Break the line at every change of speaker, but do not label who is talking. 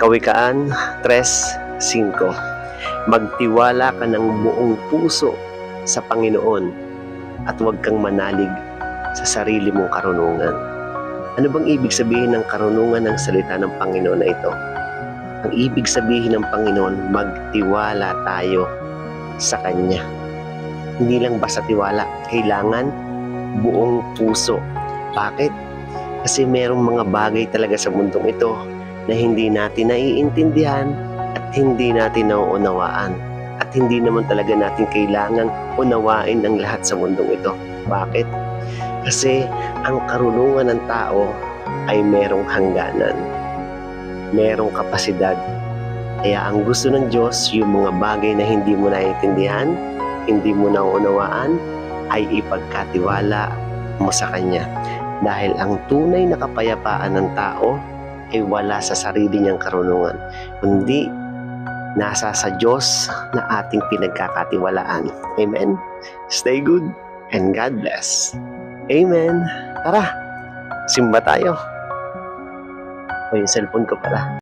Kawikaan 3:5. Magtiwala ka ng buong puso sa Panginoon at huwag kang manalig sa sarili mong karunungan. Ano bang ibig sabihin ng karunungan ng salita ng Panginoon na ito? Ang ibig sabihin ng Panginoon, magtiwala tayo sa Kanya. Hindi lang basta tiwala, kailangan buong puso. Bakit? Kasi merong mga bagay talaga sa mundong ito na hindi natin naiintindihan at hindi natin nauunawaan. At hindi naman talaga natin kailangang unawain ang lahat sa mundong ito. Bakit? Kasi ang karunungan ng tao ay merong hangganan. Merong kapasidad. Kaya ang gusto ng Diyos, yung mga bagay na hindi mo naiintindihan, hindi mo nauunawaan, ay ipagkatiwala mo sa Kanya. Dahil ang tunay na kapayapaan ng tao ay wala sa sarili niyang karunungan, kundi nasa sa Diyos na ating pinagkakatiwalaan. Amen? Stay good and God bless. Amen. Tara, simba tayo. O yung cellphone ko pala.